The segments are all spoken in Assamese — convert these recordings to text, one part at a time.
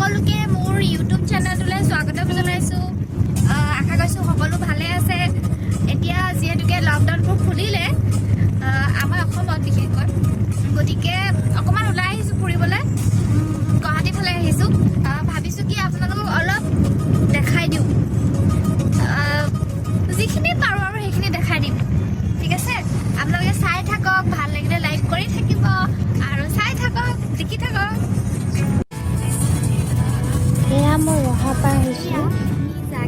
সকলোকে মোৰ ইউটিউব চেনেলটোলৈ স্বাগতম জনাইছোঁ। আশা কৰিছোঁ সকলো ভালে আছে। এতিয়া যিহেতুকে লকডাউনবোৰ খুলিলে আমাৰ অসমত বিশেষকৈ, গতিকে অকণমান ওলাই আহিছোঁ ফুৰিবলৈ। গুৱাহাটী ফালে আহিছোঁ। ভাবিছোঁ কি আপোনালোকক অলপ দেখাই দিওঁ, যিখিনি পাৰোঁ আৰু সেইখিনি দেখাই দিম। ঠিক আছে, আপোনালোকে চাই থাকক, ভাল লাগিলে লাইক কৰি থাকিব আৰু চাই থাকক, দেখি থাকক। এয়া মই ৰহাপাৰ আহিছোঁ।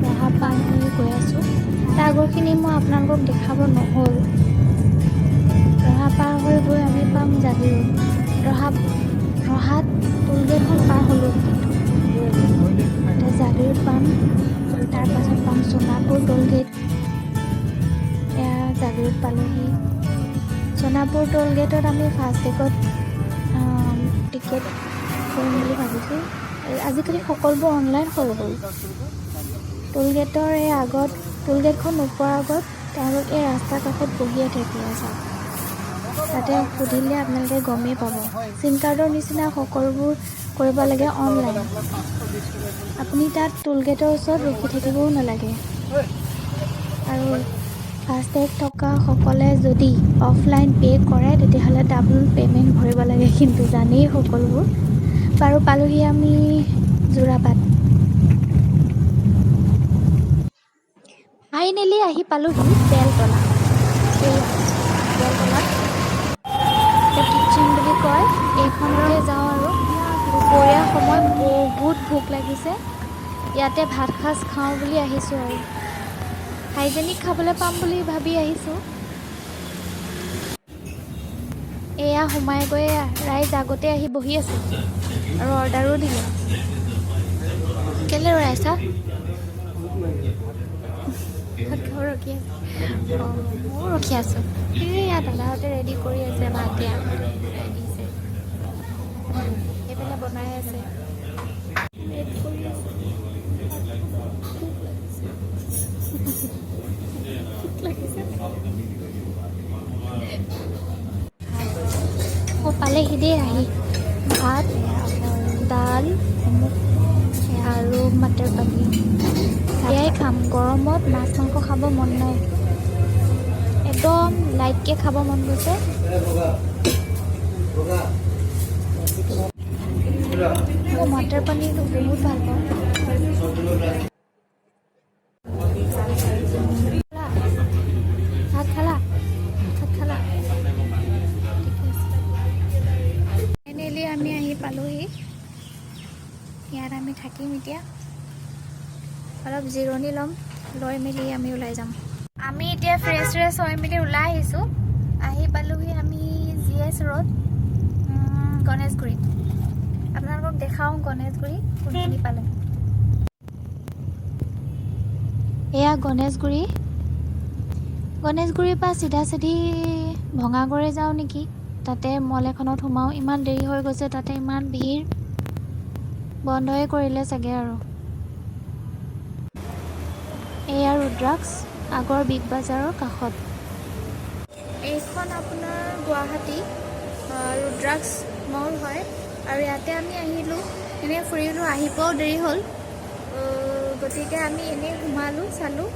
ৰহাপাৰ হৈ গৈ আছোঁ। তাৰ আগৰখিনি মই আপোনালোকক দেখাব নহ'ল। ৰহাপাৰ হৈ গৈ আমি পাম জাগিৰোড। ৰহাত টোলগেটখন পাৰ হ'লোঁ, কিন্তু এতিয়া জাগিৰোড পাম। তাৰ পাছত পাম সোণাপুৰ টোলগেট। এয়া জাগিৰোড পালোহি। সোণাপুৰ টোলগেটত আমি ফাষ্টেগত টিকেট কৰিম বুলি ভাবিছোঁ। আজিকালি সকলোবোৰ অনলাইন হৈ গ'ল। টোলগেটৰ এই আগত, টোলগেটখন নোপোৱাৰ আগত তেওঁলোক এই ৰাস্তাৰ কাষত বহিয়ে থাকি আছে। তাতে সুধিলে আপোনালোকে গমেই পাব। চিম কাৰ্ডৰ নিচিনা সকলোবোৰ কৰিব লাগে অনলাইন। আপুনি তাত টোলগেটৰ ওচৰত ৰখি থাকিবও নালাগে। আৰু ফাষ্টেগ থকা সকলে যদি অফলাইন পে' কৰে তেতিয়াহ'লে ডাবল পে'মেণ্ট ভৰিব লাগে, কিন্তু জানেই সকলোবোৰ। বাৰু পালোহি আমি যোৰাবাট। ফাইনেলি আহি পালোহি বেলতলা। বেলতলাত কিটচেন বুলি কয়, এইখনতে যাওঁ। আৰু দুপৰীয়া সময় বহুত ভোক লাগিছে। ইয়াতে ভাত সাজ খাওঁ বুলি আহিছোঁ। আৰু হাইজেনিক খাবলৈ পাম বুলি ভাবি আহিছোঁ। এয়া সোমাই গৈ ৰাইজ আগতে আহি বহি আছে আৰু অৰ্ডাৰো দিলে। কেলৈ ৰৈ আছা? ভাত খাব ৰখি আছে। ময়ো ৰখি আছোঁ। এয়া দাদাহঁতে ৰেডি কৰি আছে, ভাত দিয়া দিছে। এইফালে বনাই আছে, ৰেডি কৰি আছে। ভোক লাগিছে। পালেহি দেই আহি। ভাত, দাল আৰু মটৰ পনীৰ এয়াই খাম। গৰমত মাছ মাংস খাব মন নাই, একদম লাইটকৈ খাব মন গৈছে। মই মটৰ পনীৰটো বহুত ভাল পাওঁ। ভাত খালা? ফাইনেলি আমি আহি পালোহি। ইয়াত আমি থাকিম এতিয়া, অলপ জিৰণি ল'ম। লৈ মেলি আমি ওলাই যাম। আমি এতিয়া ফ্ৰেছ হৈ মেলি ওলাই আহিছোঁ। আহি পালোহি আমি GS ৰোড, গণেশগুৰিত। আপোনালোকক দেখাওঁ গণেশগুৰি কোনখিনি পালে। এয়া গণেশগুৰিৰ পৰা চিধা ভঙাগড়ে যাওঁ নেকি। তাতে মল এখনত সোমাওঁ। ইমান দেৰি হৈ গৈছে, তাতে ইমান ভিৰ, বন্ধই কৰিলে চাগে। আৰু এয়া ৰুদ্ৰাক্স, আগৰ বিগ বাজাৰৰ কাষত। এইখন আপোনাৰ গুৱাহাটী ৰুদ্ৰাক্স মল হয়। আৰু ইয়াতে আমি আহিলোঁ, এনেই ফুৰিলোঁ। আহি পোৱাও দেৰি হ'ল, গতিকে আমি এনেই সোমালোঁ, চালোঁ।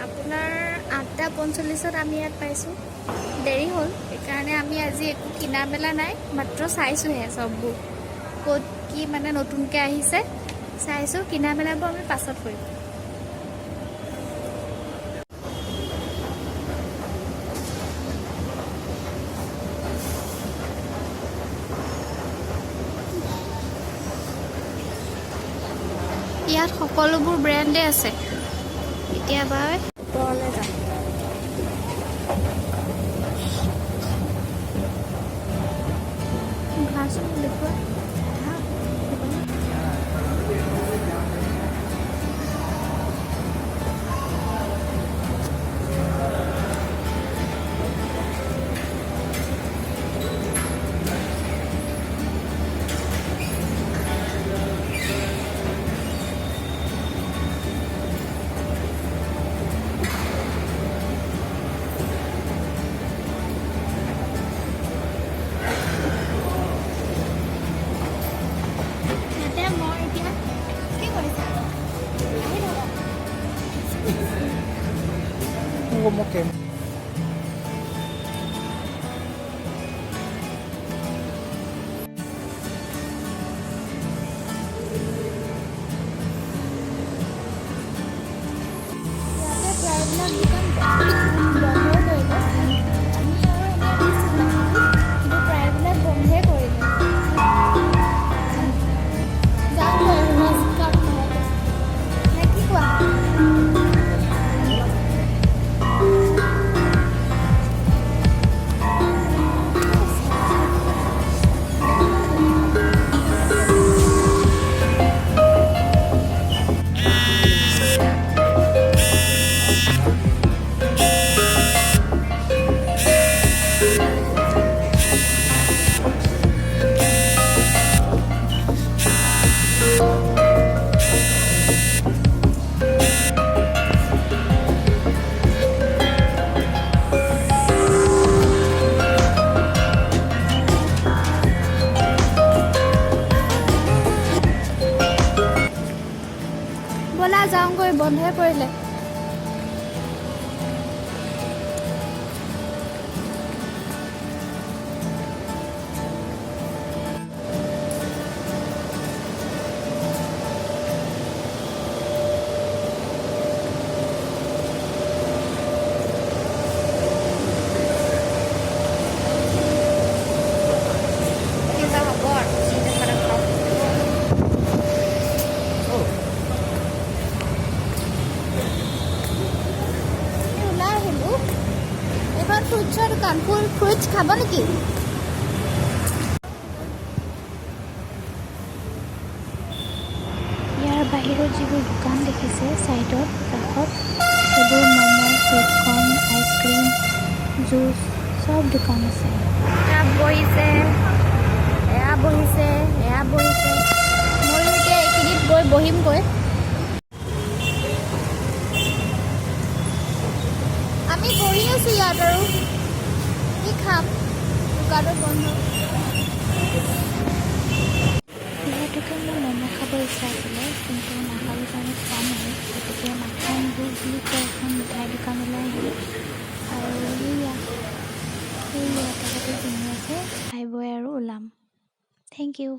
আপোনাৰ 8:45 আমি ইয়াত পাইছোঁ। দেৰি হ'ল, সেইকাৰণে আমি আজি একো কিনা মেলা নাই, মাত্ৰ চাইছোঁহে চববোৰ। ক'ত কি মানে নতুনকৈ আহিছে চাইছোঁ। কিনা মেলাবোৰ আমি পাছত কৰিম। ইয়াত সকলোবোৰ ব্ৰেণ্ডে আছে। কেতিয়াবা ওপৰলৈ যাম। গ্লাছ দেখুৱা। Okay. ইয়াতে প্ৰায়বিলাক দোকান বন্ধ কৰিলে। আমি আৰু এনে দিছিলোঁ কিন্তু প্ৰায়বিলাক বন্ধই কৰিলে। যাওঁ গৈ ৰাস্তাত নহ'লে। নে কি কোৱা? ব'লা যাওঁগৈ, বন্ধই কৰিলে। Kita hobor, sini pada kau. আমি ওলাই আহিলোঁ। এইখন ফ্ৰুটছৰ দোকান। ফ্ৰুটছ খাব নেকি? ইয়াৰ বাহিৰত যিবোৰ দোকান দেখিছে ছাইডত কাষত সেইবোৰ ম'ম' চুইটকৰ্ণ আইচক্ৰীম জুচ চব দোকান আছে। এয়া বহিছে, এয়া বহিছে, এয়া বহিছে। ময়ো এতিয়া এইখিনিত গৈ বহিমগৈ। আমি বহি আছোঁ ইয়াত আৰু কি খাম, দোকানো বন্ধ। যিহেতুকে মোৰ ম'ম' খাব ইচ্ছা আছিলে কিন্তু নাখালোঁ কাৰণে খোৱা নাই, গতিকে মাখন বুক বুলি কয় এখন মিঠাই দোকানলৈ আহিলোঁ আৰু সেয়া তেখেতে কিনি আছে, খাই বৈ আৰু ওলাম। Thank U.